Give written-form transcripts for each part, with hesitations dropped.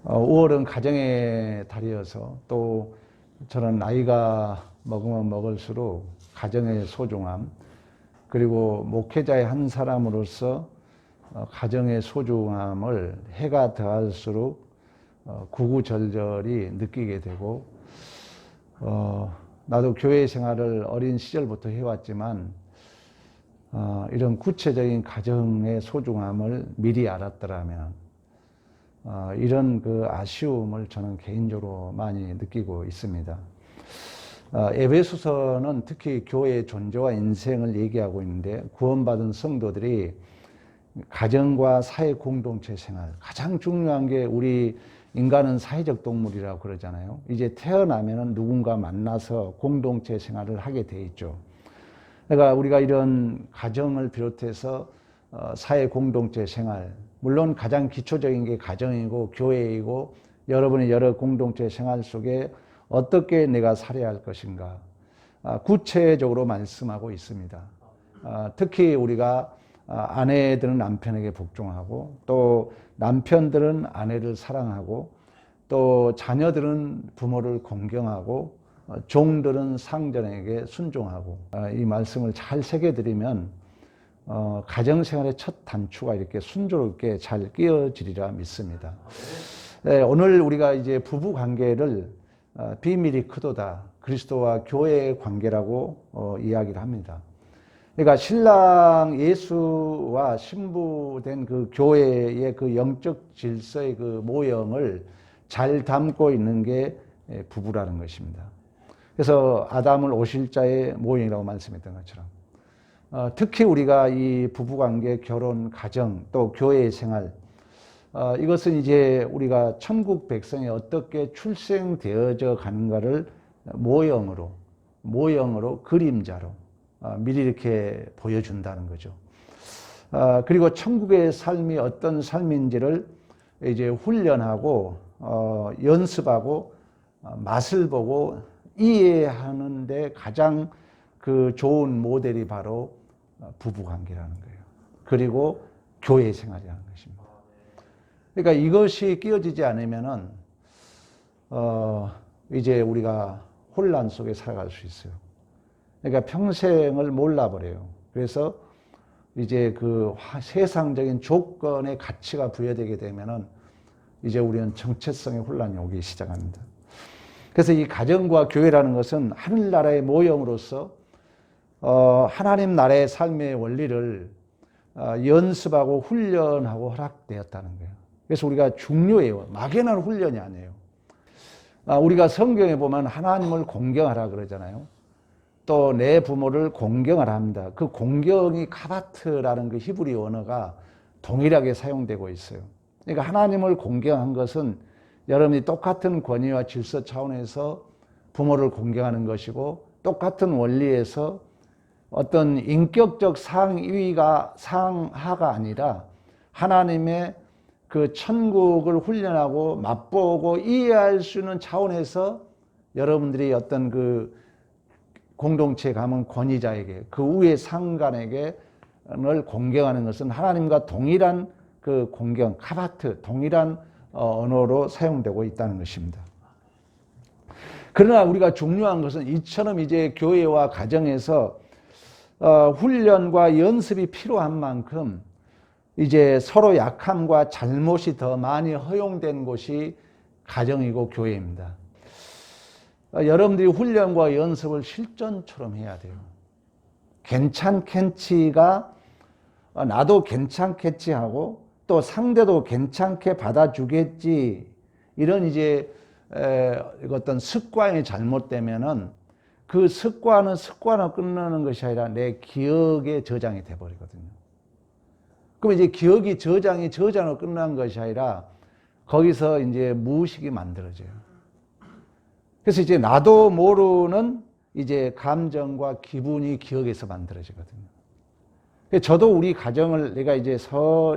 5월은 가정의 달이어서 또 저는 나이가 먹으면 먹을수록 가정의 소중함, 그리고 목회자의 한 사람으로서 가정의 소중함을 해가 더할수록 구구절절히 느끼게 되고, 나도 교회 생활을 어린 시절부터 해왔지만 이런 구체적인 가정의 소중함을 미리 알았더라면 이런 그 아쉬움을 저는 개인적으로 많이 느끼고 있습니다. 에베소서는 특히 교회의 존재와 인생을 얘기하고 있는데, 구원받은 성도들이 가정과 사회 공동체 생활, 가장 중요한 게, 우리 인간은 사회적 동물이라고 그러잖아요. 이제 태어나면은 누군가 만나서 공동체 생활을 하게 돼 있죠. 그러니까 우리가 이런 가정을 비롯해서 사회 공동체 생활, 물론 가장 기초적인 게 가정이고 교회이고 여러분의 여러 공동체 생활 속에 어떻게 내가 살아야 할 것인가 구체적으로 말씀하고 있습니다. 특히 우리가 아내들은 남편에게 복종하고, 또 남편들은 아내를 사랑하고, 또 자녀들은 부모를 공경하고, 종들은 상전에게 순종하고, 이 말씀을 잘 새겨드리면 가정생활의 첫 단추가 이렇게 순조롭게 잘 끼어지리라 믿습니다. 네, 오늘 우리가 이제 부부 관계를 비밀이 크도다, 그리스도와 교회의 관계라고 이야기를 합니다. 그러니까 신랑 예수와 신부된 그 교회의 그 영적 질서의 그 모형을 잘 담고 있는 게 부부라는 것입니다. 그래서 아담을 오실자의 모형이라고 말씀했던 것처럼 특히 우리가 이 부부관계, 결혼, 가정, 또 교회의 생활, 이것은 이제 우리가 천국 백성이 어떻게 출생되어져 가는가를 모형으로 그림자로 미리 이렇게 보여준다는 거죠. 그리고 천국의 삶이 어떤 삶인지를 이제 훈련하고 연습하고 맛을 보고 이해하는데 가장 그 좋은 모델이 바로 부부관계라는 거예요. 그리고 교회 생활이라는 것입니다. 그러니까 이것이 끼어지지 않으면은 이제 우리가 혼란 속에 살아갈 수 있어요. 그러니까 평생을 몰라버려요. 그래서 이제 그 세상적인 조건의 가치가 부여되게 되면은 이제 우리는 정체성의 혼란이 오기 시작합니다. 그래서 이 가정과 교회라는 것은 하늘나라의 모형으로서 하나님 나라의 삶의 원리를 연습하고 훈련하고 허락되었다는 거예요. 그래서 우리가 중요해요. 막연한 훈련이 아니에요. 우리가 성경에 보면 하나님을 공경하라 그러잖아요. 또 내 부모를 공경하라 합니다. 그 공경이 카바트라는 그 히브리 언어가 동일하게 사용되고 있어요. 그러니까 하나님을 공경한 것은 여러분이 똑같은 권위와 질서 차원에서 부모를 공경하는 것이고, 똑같은 원리에서 어떤 인격적 상위가 상하가 아니라 하나님의 그 천국을 훈련하고 맛보고 이해할 수 있는 차원에서 여러분들이 어떤 그 공동체에 가면 권위자에게, 그 위의 상관에게 를 공경하는 것은 하나님과 동일한 그 공경, 카바트, 동일한 언어로 사용되고 있다는 것입니다. 그러나 우리가 중요한 것은 이처럼 이제 교회와 가정에서 훈련과 연습이 필요한 만큼 이제 서로 약함과 잘못이 더 많이 허용된 곳이 가정이고 교회입니다. 여러분들이 훈련과 연습을 실전처럼 해야 돼요. 괜찮겠지가 나도 괜찮겠지 하고, 또 상대도 괜찮게 받아주겠지, 이런 이제 어떤 습관이 잘못되면은 그 습관은 습관으로 끝나는 것이 아니라 내 기억에 저장이 돼버리거든요. 그럼 이제 기억이 저장으로 끝난 것이 아니라 거기서 이제 무의식이 만들어져요. 그래서 이제 나도 모르는 이제 감정과 기분이 기억에서 만들어지거든요. 저도 우리 가정을 내가 이제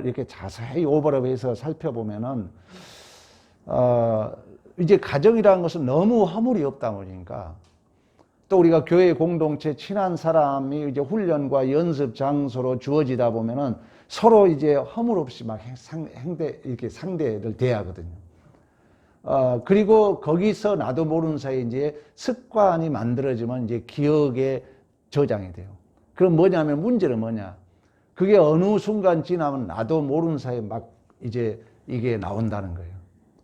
이렇게 자세히 오버랩해서 살펴보면은, 이제 가정이라는 것은 너무 허물이 없다 보니까, 또 우리가 교회 공동체 친한 사람이 이제 훈련과 연습 장소로 주어지다 보면은 서로 이제 허물 없이 막 이렇게 상대를 대하거든요. 그리고 거기서 나도 모르는 사이에 이제 습관이 만들어지면 이제 기억에 저장이 돼요. 그럼 뭐냐면 문제는 뭐냐? 그게 어느 순간 지나면 나도 모르는 사이에 막 이제 이게 나온다는 거예요.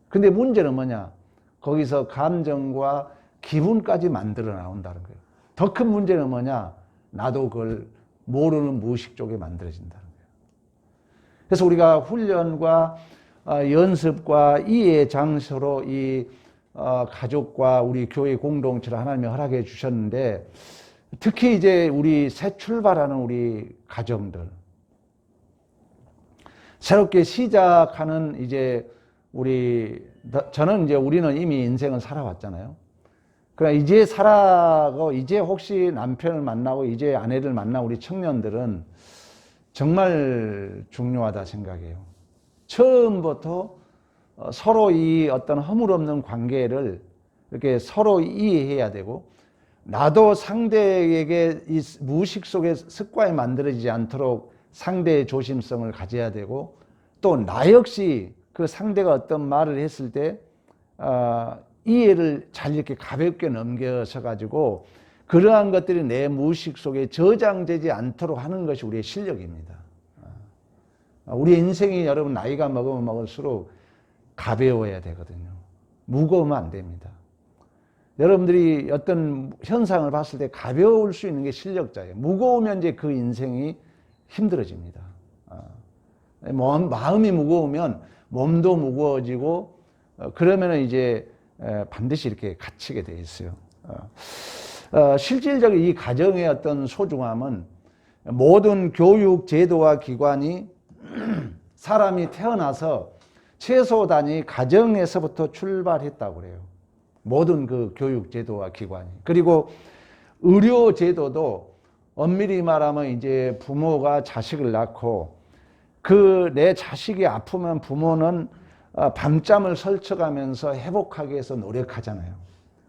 근데 문제는 뭐냐? 거기서 감정과 기분까지 만들어 나온다는 거예요. 더 큰 문제는 뭐냐? 나도 그걸 모르는 무의식 쪽에 만들어진다는 거예요. 그래서 우리가 훈련과 연습과 이해의 장소로 이 가족과 우리 교회 공동체를 하나님이 허락해 주셨는데, 특히 이제 우리 새 출발하는 우리 가정들, 새롭게 시작하는 이제 저는 이제 우리는 이미 인생을 살아왔잖아요. 그러니까 이제 살아가고 이제 혹시 남편을 만나고 이제 아내를 만나 우리 청년들은 정말 중요하다 생각해요. 처음부터 서로 이 어떤 허물없는 관계를 이렇게 서로 이해해야 되고, 나도 상대에게 이 무의식 속에 습관이 만들어지지 않도록 상대의 조심성을 가져야 되고, 또 나 역시 그 상대가 어떤 말을 했을 때 이해를 잘 이렇게 가볍게 넘겨서 가지고 그러한 것들이 내 무의식 속에 저장되지 않도록 하는 것이 우리의 실력입니다. 우리 인생이 여러분 나이가 먹으면 먹을수록 가벼워야 되거든요. 무거우면 안 됩니다. 여러분들이 어떤 현상을 봤을 때 가벼울 수 있는 게 실력자예요. 무거우면 이제 그 인생이 힘들어집니다. 마음이 무거우면 몸도 무거워지고, 그러면 이제 반드시 이렇게 갇히게 돼 있어요. 실질적인 이 가정의 어떤 소중함은 모든 교육 제도와 기관이 사람이 태어나서 최소 단위 가정에서부터 출발했다고 그래요. 모든 그 교육 제도와 기관이. 그리고 의료 제도도 엄밀히 말하면 이제 부모가 자식을 낳고 내 자식이 아프면 부모는 밤잠을 설쳐가면서 회복하기 위해서 노력하잖아요.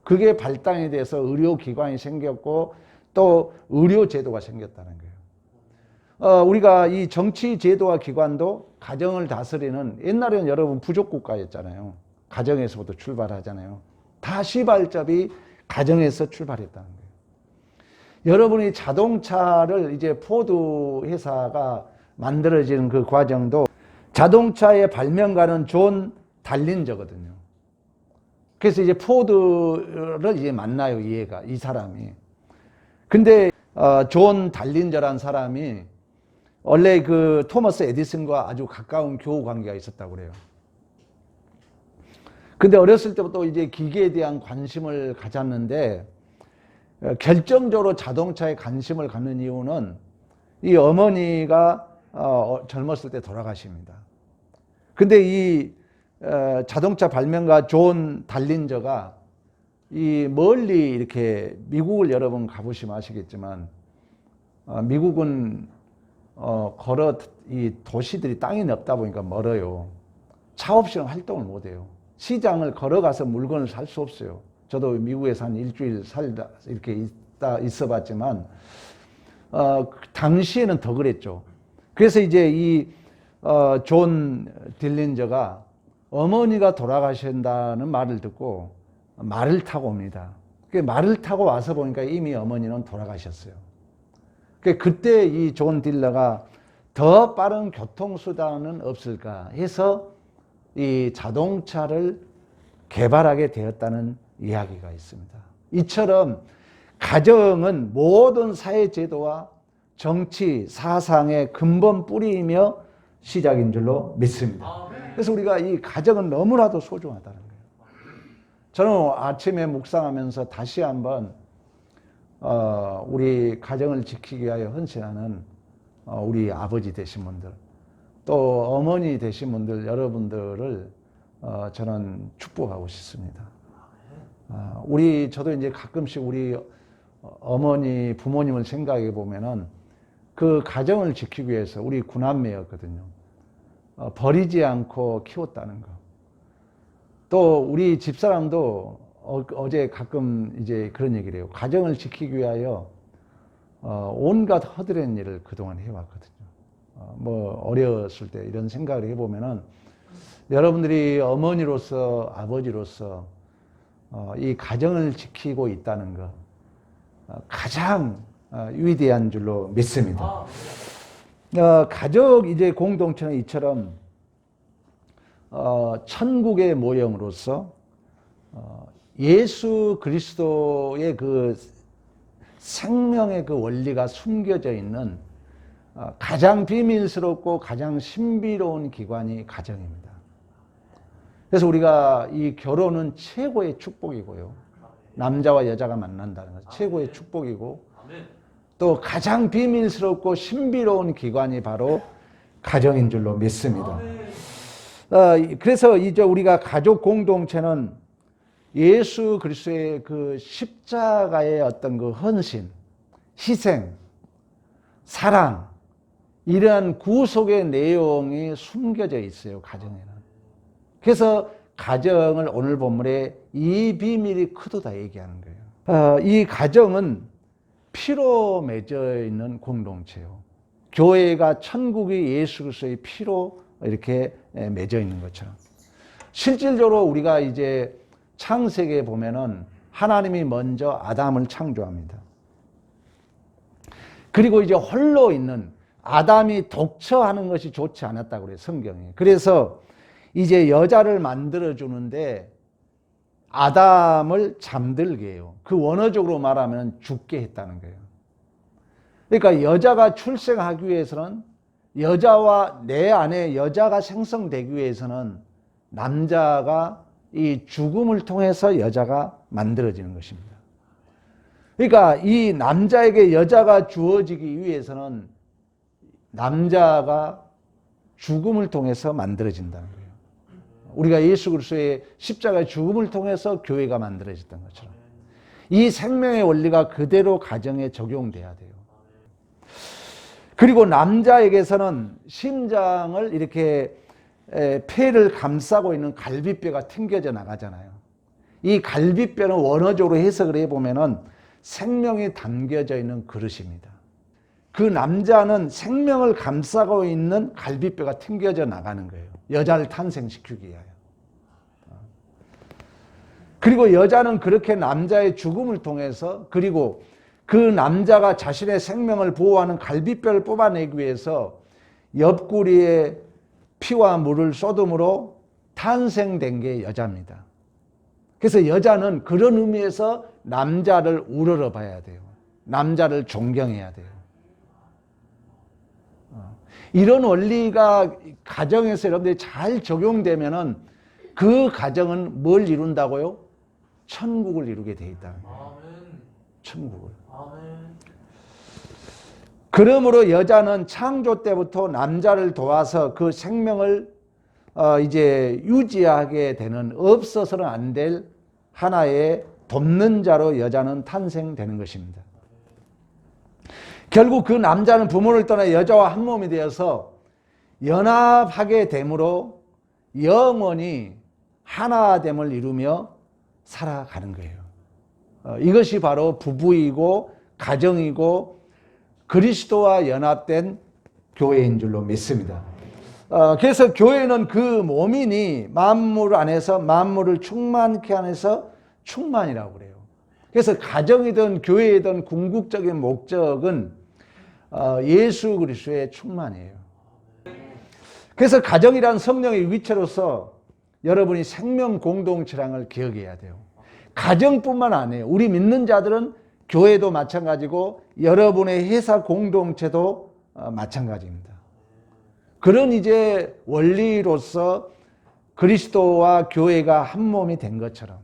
그게 발단이 돼서 의료기관이 생겼고 또 의료제도가 생겼다는 거예요. 우리가 이 정치제도와 기관도 가정을 다스리는, 옛날에는 여러분 부족국가였잖아요. 가정에서부터 출발하잖아요. 다 시발점이 가정에서 출발했다는 거예요. 여러분이 자동차를 이제 포드 회사가 만들어지는 그 과정도 자동차의 발명가는 존 달린저거든요. 그래서 이제 포드를 이제 만나요, 이 사람이. 근데 존 달린저란 사람이 원래 그 토머스 에디슨과 아주 가까운 교우 관계가 있었다고 그래요. 근데 어렸을 때부터 이제 기계에 대한 관심을 가졌는데, 결정적으로 자동차에 관심을 갖는 이유는 이 어머니가 젊었을 때 돌아가십니다. 근데 이 자동차 발명가 존 달린저가 이 멀리 이렇게 미국을 여러분 가보시면 아시겠지만, 미국은 걸어 이 도시들이 땅이 없다 보니까 멀어요. 차 없이는 활동을 못 해요. 시장을 걸어가서 물건을 살 수 없어요. 저도 미국에서 한 일주일 살다 이렇게 있어 봤지만, 당시에는 더 그랬죠. 그래서 이제 이 존 딜린저가 어머니가 돌아가신다는 말을 듣고 말을 타고 옵니다. 말을 타고 와서 보니까 이미 어머니는 돌아가셨어요. 그때 이 존 딜러가 더 빠른 교통수단은 없을까 해서 이 자동차를 개발하게 되었다는 이야기가 있습니다. 이처럼 가정은 모든 사회제도와 정치, 사상의 근본 뿌리이며 시작인 줄로 믿습니다. 그래서 우리가 이 가정은 너무나도 소중하다는 거예요. 저는 아침에 묵상하면서 다시 한번 우리 가정을 지키기 위하여 헌신하는 우리 아버지 되신 분들, 또 어머니 되신 분들, 여러분들을 저는 축복하고 싶습니다. 저도 이제 가끔씩 우리 어머니, 부모님을 생각해 보면은 그 가정을 지키기 위해서 우리 구남매였거든요. 버리지 않고 키웠다는 거. 또 우리 집사람도 어제 가끔 이제 그런 얘기를 해요. 가정을 지키기 위하여 온갖 허드렛 일을 그동안 해왔거든요. 어렸을 때 이런 생각을 해보면은 여러분들이 어머니로서 아버지로서 이 가정을 지키고 있다는 것 가장 위대한 줄로 믿습니다. 가족 이제 공동체는 이처럼 천국의 모형으로서 예수 그리스도의 그 생명의 그 원리가 숨겨져 있는 가장 비밀스럽고 가장 신비로운 기관이 가정입니다. 그래서 우리가 이 결혼은 최고의 축복이고요. 남자와 여자가 만난다는 것 최고의 축복이고 또 가장 비밀스럽고 신비로운 기관이 바로 가정인 줄로 믿습니다. 그래서 이제 우리가 가족 공동체는 예수 그리스도의 그 십자가의 어떤 그 헌신, 희생, 사랑 이러한 구속의 내용이 숨겨져 있어요. 가정에는. 그래서 가정을 오늘 본문에 이 비밀이 크도다 얘기하는 거예요. 이 가정은 피로 맺어 있는 공동체요. 교회가 천국이 예수 그리스도의 피로 이렇게 맺어 있는 것처럼. 실질적으로 우리가 이제 창세기에 보면은 하나님이 먼저 아담을 창조합니다. 그리고 이제 홀로 있는 아담이 독처하는 것이 좋지 않았다고 그래요, 성경에. 그래서 이제 여자를 만들어주는데 아담을 잠들게 해요. 그 원어적으로 말하면 죽게 했다는 거예요. 그러니까 여자가 출생하기 위해서는 여자와 내 안에 여자가 생성되기 위해서는 남자가 이 죽음을 통해서 여자가 만들어지는 것입니다. 그러니까 이 남자에게 여자가 주어지기 위해서는 남자가 죽음을 통해서 만들어진다는 거예요. 우리가 예수 그리스도의 십자가의 죽음을 통해서 교회가 만들어졌던 것처럼 이 생명의 원리가 그대로 가정에 적용돼야 돼요. 그리고 남자에게서는 심장을 이렇게 폐를 감싸고 있는 갈비뼈가 튕겨져 나가잖아요. 이 갈비뼈는 원어적으로 해석을 해보면은 생명이 담겨져 있는 그릇입니다. 그 남자는 생명을 감싸고 있는 갈비뼈가 튕겨져 나가는 거예요. 여자를 탄생시키기 위하여. 그리고 여자는 그렇게 남자의 죽음을 통해서 그리고 그 남자가 자신의 생명을 보호하는 갈비뼈를 뽑아내기 위해서 옆구리에 피와 물을 쏟음으로 탄생된 게 여자입니다. 그래서 여자는 그런 의미에서 남자를 우러러 봐야 돼요. 남자를 존경해야 돼요. 이런 원리가 가정에서 여러분들이 잘 적용되면은 그 가정은 뭘 이룬다고요? 천국을 이루게 돼 있다는 거예요. 천국을. 그러므로 여자는 창조 때부터 남자를 도와서 그 생명을 이제 유지하게 되는 없어서는 안 될 하나의 돕는 자로 여자는 탄생되는 것입니다. 결국 그 남자는 부모를 떠나 여자와 한 몸이 되어서 연합하게 됨으로 영원히 하나됨을 이루며 살아가는 거예요. 이것이 바로 부부이고 가정이고 그리스도와 연합된 교회인 줄로 믿습니다. 그래서 교회는 그 몸이니 만물 안에서 만물을 충만케 안에서 충만이라고 그래요. 그래서 가정이든 교회이든 궁극적인 목적은 예수 그리스도의 충만이에요. 그래서 가정이란 성령의 위치로서 여러분이 생명 공동체라는 걸 기억해야 돼요. 가정뿐만 아니에요. 우리 믿는 자들은 교회도 마찬가지고 여러분의 회사 공동체도 마찬가지입니다. 그런 이제 원리로서 그리스도와 교회가 한 몸이 된 것처럼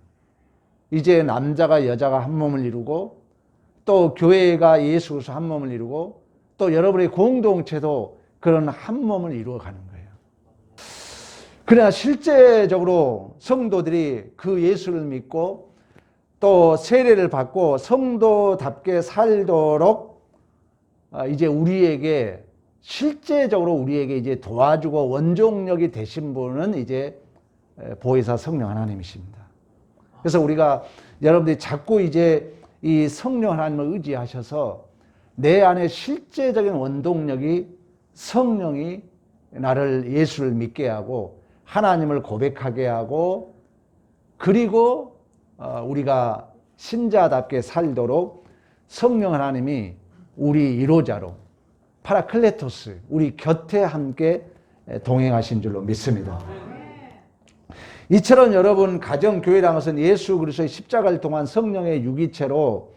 이제 남자가 여자가 한 몸을 이루고 또 교회가 예수 그리스도 한 몸을 이루고 또 여러분의 공동체도 그런 한 몸을 이루어가는 거예요. 그러나 실제적으로 성도들이 그 예수를 믿고 또 세례를 받고 성도답게 살도록 이제 우리에게 실제적으로 우리에게 이제 도와주고 원동력이 되신 분은 이제 보혜사 성령 하나님이십니다. 그래서 우리가 여러분들이 자꾸 이제 이 성령 하나님을 의지하셔서 내 안에 실제적인 원동력이 성령이 나를 예수를 믿게 하고 하나님을 고백하게 하고 그리고 우리가 신자답게 살도록 성령 하나님이 우리 위로자로 파라클레토스 우리 곁에 함께 동행하신 줄로 믿습니다. 이처럼 여러분 가정교회라는 것은 예수 그리스도의 십자가를 통한 성령의 유기체로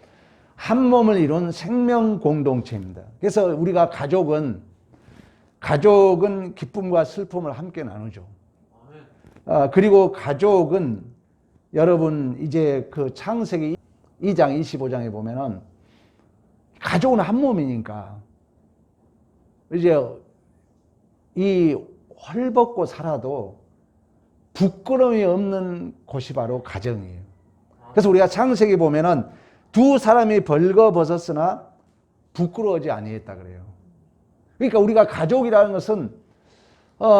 한 몸을 이룬 생명 공동체입니다. 그래서 우리가 가족은 기쁨과 슬픔을 함께 나누죠. 그리고 가족은 여러분 이제 그 창세기 2장 25장에 보면은 가족은 한 몸이니까 이제 이 헐벗고 살아도 부끄러움이 없는 곳이 바로 가정이에요. 그래서 우리가 창세기 보면은 두 사람이 벌거벗었으나 부끄러워하지 아니했다 그래요. 그러니까 우리가 가족이라는 것은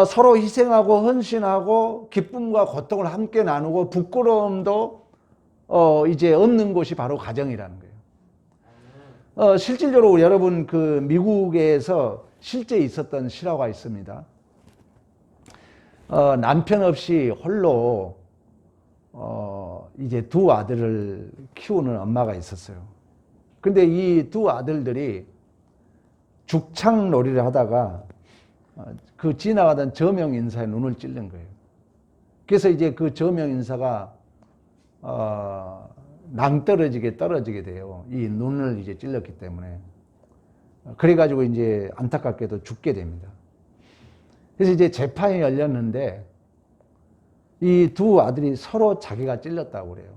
서로 희생하고 헌신하고 기쁨과 고통을 함께 나누고 부끄러움도 이제 없는 곳이 바로 가정이라는 거예요. 실질적으로 여러분 그 미국에서 실제 있었던 실화가 있습니다. 남편 없이 홀로 이제 두 아들을 키우는 엄마가 있었어요. 근데 이 두 아들들이 죽창놀이를 하다가 그 지나가던 저명 인사의 눈을 찔른 거예요. 그래서 이제 그 저명 인사가 낭떠러지게 떨어지게 돼요. 이 눈을 이제 찔렀기 때문에. 그래가지고 이제 안타깝게도 죽게 됩니다. 그래서 이제 재판이 열렸는데 이 두 아들이 서로 자기가 찔렀다고 그래요.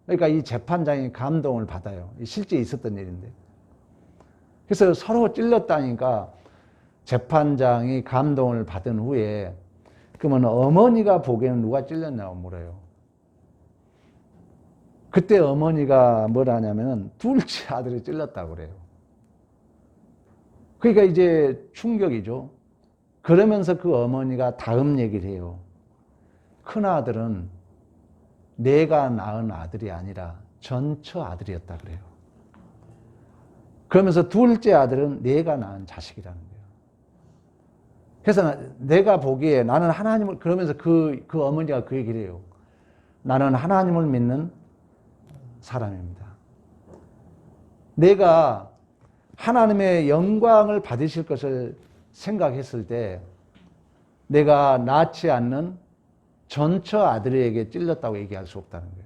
그러니까 이 재판장이 감동을 받아요. 실제 있었던 일인데. 그래서 서로 찔렀다니까 재판장이 감동을 받은 후에 그러면 어머니가 보기에는 누가 찔렸냐고 물어요. 그때 어머니가 뭐라 하냐면 둘째 아들이 찔렀다고 그래요. 그러니까 이제 충격이죠. 그러면서 그 어머니가 다음 얘기를 해요. 큰아들은 내가 낳은 아들이 아니라 전처 아들이었다 그래요. 그러면서 둘째 아들은 내가 낳은 자식이라는 거예요. 그래서 내가 보기에 나는 하나님을, 그러면서 그 어머니가 그 얘기를 해요. 나는 하나님을 믿는 사람입니다. 내가 하나님의 영광을 받으실 것을 생각했을 때 내가 낳지 않는 전처 아들에게 찔렀다고 얘기할 수 없다는 거예요.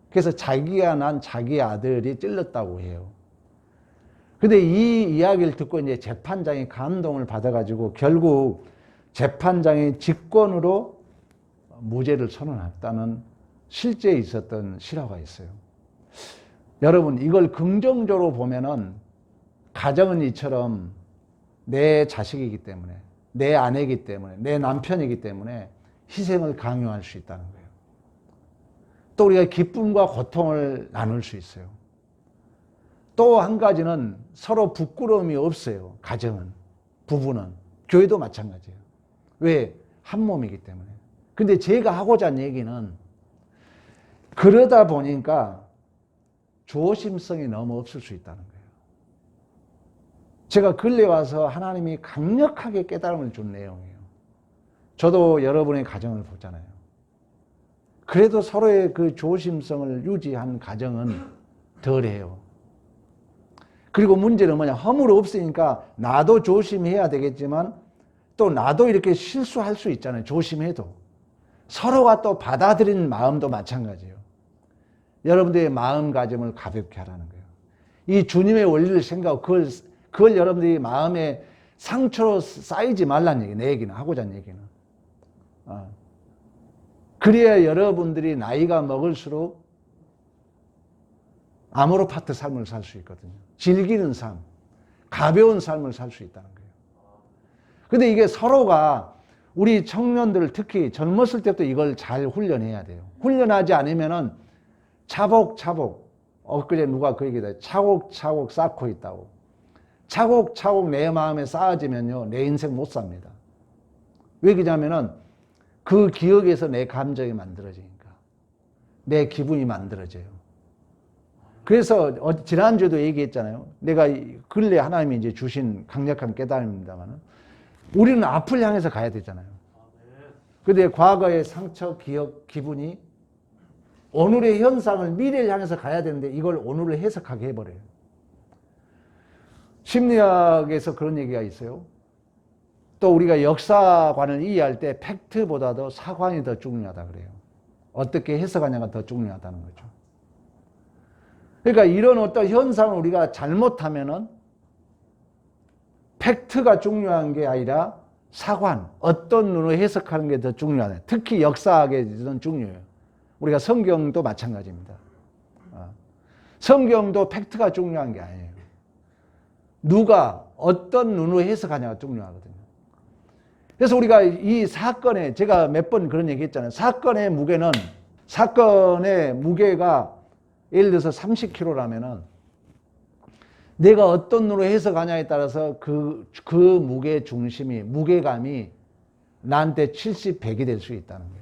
그래서 자기가 난 자기 아들이 찔렀다고 해요. 근데 이 이야기를 듣고 이제 재판장이 감동을 받아가지고 결국 재판장이 직권으로 무죄를 선언했다는 실제 있었던 실화가 있어요. 여러분, 이걸 긍정적으로 보면은 가정은 이처럼 내 자식이기 때문에, 내 아내이기 때문에, 내 남편이기 때문에 희생을 강요할 수 있다는 거예요. 또 우리가 기쁨과 고통을 나눌 수 있어요. 또 한 가지는 서로 부끄러움이 없어요. 가정은, 부부는, 교회도 마찬가지예요. 왜? 한 몸이기 때문에. 근데 제가 하고자 하는 얘기는 그러다 보니까 조심성이 너무 없을 수 있다는 거예요. 제가 근래 와서 하나님이 강력하게 깨달음을 준 내용이에요. 저도 여러분의 가정을 보잖아요. 그래도 서로의 그 조심성을 유지한 가정은 덜해요. 그리고 문제는 뭐냐, 허물 없으니까 나도 조심해야 되겠지만 또 나도 이렇게 실수할 수 있잖아요. 조심해도. 서로가 또 받아들이는 마음도 마찬가지예요. 여러분들의 마음가짐을 가볍게 하라는 거예요. 이 주님의 원리를 생각하고 그걸 여러분들이 마음에 상처로 쌓이지 말라는 얘기예요. 내 얘기는, 하고자 하는 얘기는. 그래야 여러분들이 나이가 먹을수록 아모르파트 삶을 살 수 있거든요. 즐기는 삶, 가벼운 삶을 살 수 있다는 거예요. 근데 이게 서로가 우리 청년들 특히 젊었을 때부터 이걸 잘 훈련해야 돼요. 훈련하지 않으면은 차곡차곡, 엊그제 누가 그 얘기다. 차곡차곡 쌓고 있다고. 차곡차곡 내 마음에 쌓아지면요, 내 인생 못 삽니다. 왜 그러냐면은 그 기억에서 내 감정이 만들어지니까. 내 기분이 만들어져요. 그래서 지난주에도 얘기했잖아요. 내가 근래 하나님이 이제 주신 강력한 깨달음입니다만 우리는 앞을 향해서 가야 되잖아요. 근데 과거의 상처, 기억, 기분이 오늘의 현상을 미래를 향해서 가야 되는데 이걸 오늘을 해석하게 해버려요. 심리학에서 그런 얘기가 있어요. 또 우리가 역사관을 이해할 때 팩트보다도 사관이 더 중요하다 그래요. 어떻게 해석하냐가 더 중요하다는 거죠. 그러니까 이런 어떤 현상을 우리가 잘못하면은 팩트가 중요한 게 아니라 사관, 어떤 눈으로 해석하는 게 더 중요하네. 특히 역사학에서는 중요해요. 우리가 성경도 마찬가지입니다. 성경도 팩트가 중요한 게 아니에요. 누가 어떤 눈으로 해석하냐가 중요하거든요. 그래서 우리가 이 사건에, 제가 몇 번 그런 얘기 했잖아요. 사건의 무게가 예를 들어서 30kg라면은 내가 어떤 눈으로 해석하냐에 따라서 그 무게 중심이, 무게감이 나한테 70, 100이 될 수 있다는 거예요.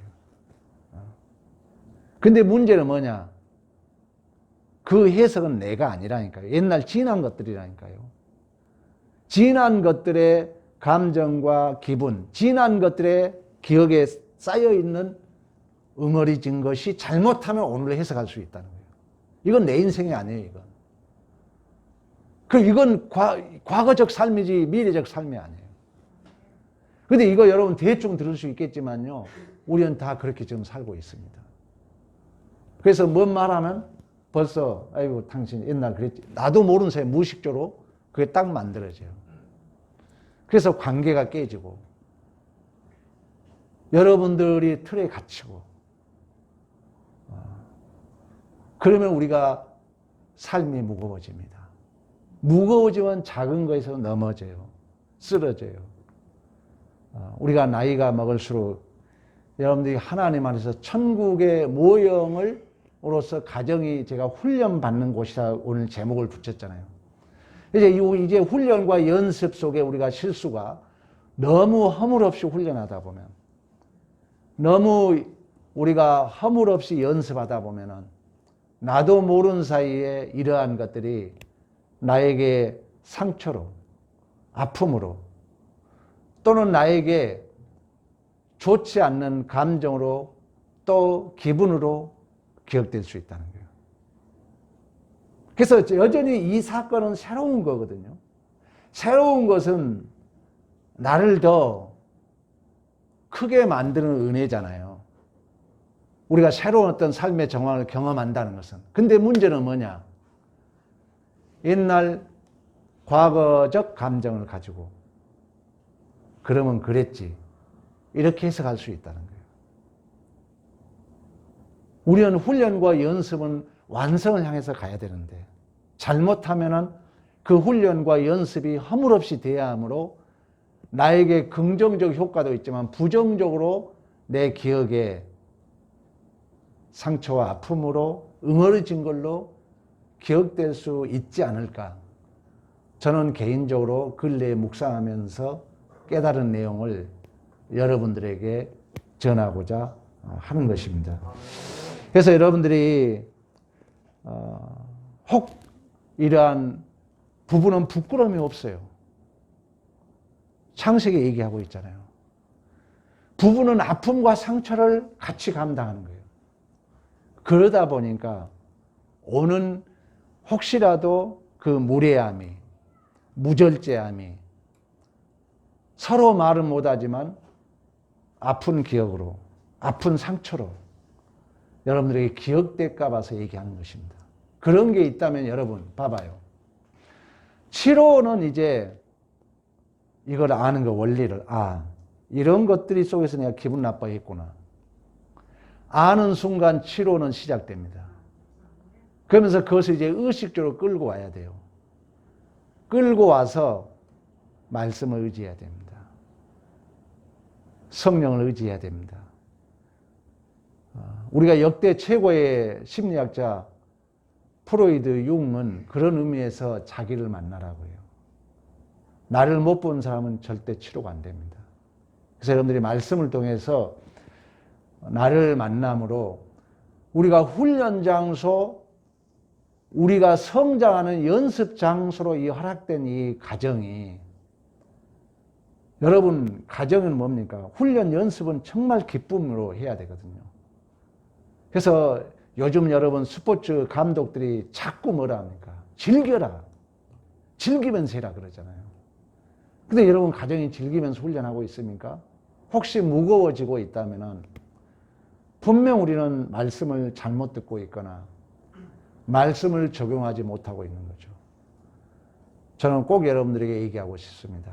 근데 문제는 뭐냐? 그 해석은 내가 아니라니까요. 옛날 지난 것들이라니까요. 지난 것들의 감정과 기분, 지난 것들의 기억에 쌓여있는 응어리진 것이 잘못하면 오늘을 해석할 수 있다는 거예요. 이건 내 인생이 아니에요, 이건. 이건 과거적 삶이지 미래적 삶이 아니에요. 근데 이거 여러분 대충 들을 수 있겠지만요, 우리는 다 그렇게 지금 살고 있습니다. 그래서 뭔 말하면 벌써, 아이고, 당신 옛날 그랬지. 나도 모르는 사이에 무의식적으로 그게 딱 만들어져요. 그래서 관계가 깨지고, 여러분들이 틀에 갇히고, 그러면 우리가 삶이 무거워집니다. 무거워지면 작은 거에서 넘어져요. 쓰러져요. 우리가 나이가 먹을수록 여러분들이 하나님 안에서 천국의 모형으로서 가정이 제가 훈련받는 곳이라 오늘 제목을 붙였잖아요. 이제 훈련과 연습 속에 우리가 실수가 너무 허물없이 훈련하다 보면, 너무 우리가 허물없이 연습하다 보면은 나도 모르는 사이에 이러한 것들이 나에게 상처로, 아픔으로, 또는 나에게 좋지 않는 감정으로, 또 기분으로 기억될 수 있다는 거예요. 그래서 여전히 이 사건은 새로운 거거든요. 새로운 것은 나를 더 크게 만드는 은혜잖아요. 우리가 새로운 어떤 삶의 정황을 경험한다는 것은. 근데 문제는 뭐냐? 옛날 과거적 감정을 가지고 그러면 그랬지, 이렇게 해석할 수 있다는 거예요. 우리는 훈련과 연습은 완성을 향해서 가야 되는데 잘못하면은 그 훈련과 연습이 허물없이 돼야 하므로 나에게 긍정적 효과도 있지만 부정적으로 내 기억에 상처와 아픔으로 응어리진 걸로 기억될 수 있지 않을까. 저는 개인적으로 근래에 묵상하면서 깨달은 내용을 여러분들에게 전하고자 하는 것입니다. 그래서 여러분들이 혹 이러한 부부는 부끄러움이 없어요. 창세기 얘기하고 있잖아요. 부부는 아픔과 상처를 같이 감당하는 거예요. 그러다 보니까 오는 혹시라도 그 무례함이, 무절제함이 서로 말은 못하지만 아픈 기억으로, 아픈 상처로 여러분들에게 기억될까 봐서 얘기하는 것입니다. 그런 게 있다면 여러분 봐봐요. 치료는 이제 이걸 아는 거, 원리를, 이런 것들이 속에서 내가 기분 나빠했구나. 아는 순간 치료는 시작됩니다. 그러면서 그것을 이제 의식적으로 끌고 와야 돼요. 끌고 와서 말씀을 의지해야 됩니다. 성령을 의지해야 됩니다. 우리가 역대 최고의 심리학자 프로이드 융은 그런 의미에서 자기를 만나라고 해요. 나를 못 본 사람은 절대 치료가 안 됩니다. 그래서 여러분들이 말씀을 통해서 나를 만남으로 우리가 훈련 장소, 우리가 성장하는 연습 장소로 이 허락된 이 가정이 여러분, 가정은 뭡니까? 훈련 연습은 정말 기쁨으로 해야 되거든요. 그래서 요즘 여러분 스포츠 감독들이 자꾸 뭐라 합니까? 즐겨라. 즐기면서 해라 그러잖아요. 근데 여러분, 가정이 즐기면서 훈련하고 있습니까? 혹시 무거워지고 있다면 분명 우리는 말씀을 잘못 듣고 있거나 말씀을 적용하지 못하고 있는 거죠. 저는 꼭 여러분들에게 얘기하고 싶습니다.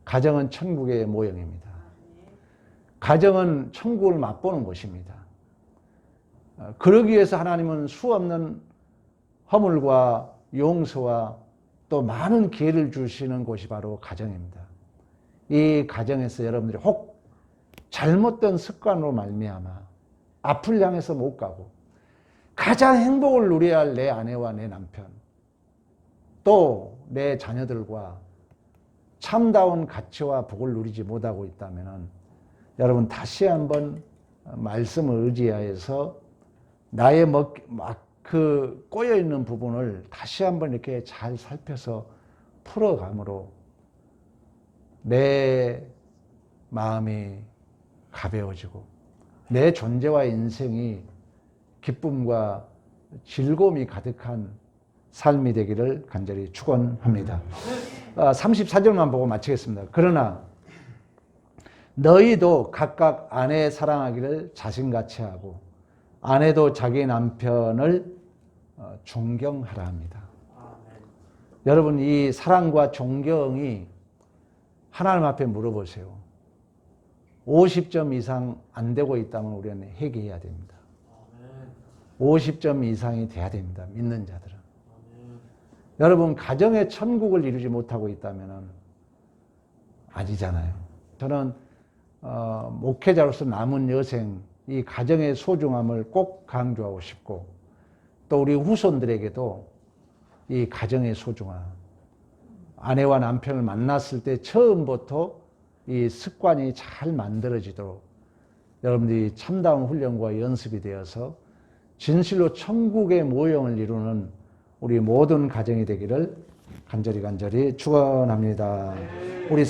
가정은 천국의 모형입니다. 가정은 천국을 맛보는 곳입니다. 그러기 위해서 하나님은 수없는 허물과 용서와 또 많은 기회를 주시는 곳이 바로 가정입니다. 이 가정에서 여러분들이 혹 잘못된 습관으로 말미암아 앞을 향해서 못 가고 가장 행복을 누려야 할 내 아내와 내 남편 또 내 자녀들과 참다운 가치와 복을 누리지 못하고 있다면 여러분 다시 한번 말씀을 의지하여서 나의 그 꼬여있는 부분을 다시 한번 이렇게 잘 살펴서 풀어감으로 내 마음이 가벼워지고 내 존재와 인생이 기쁨과 즐거움이 가득한 삶이 되기를 간절히 축원합니다. 34절만 보고 마치겠습니다. 그러나 너희도 각각 아내 사랑하기를 자신같이 하고 아내도 자기 남편을 존경하라 합니다. 여러분, 이 사랑과 존경이 하나님 앞에 물어보세요. 50점 이상 안 되고 있다면 우리는 회개해야 됩니다. 50점 이상이 돼야 됩니다. 믿는 자들은. 여러분, 가정의 천국을 이루지 못하고 있다면 아니잖아요. 저는 목회자로서 남은 여생 이 가정의 소중함을 꼭 강조하고 싶고 또 우리 후손들에게도 이 가정의 소중함, 아내와 남편을 만났을 때 처음부터 이 습관이 잘 만들어지도록 여러분들이 참다운 훈련과 연습이 되어서 진실로 천국의 모형을 이루는 우리 모든 가정이 되기를 간절히 축원합니다. 우리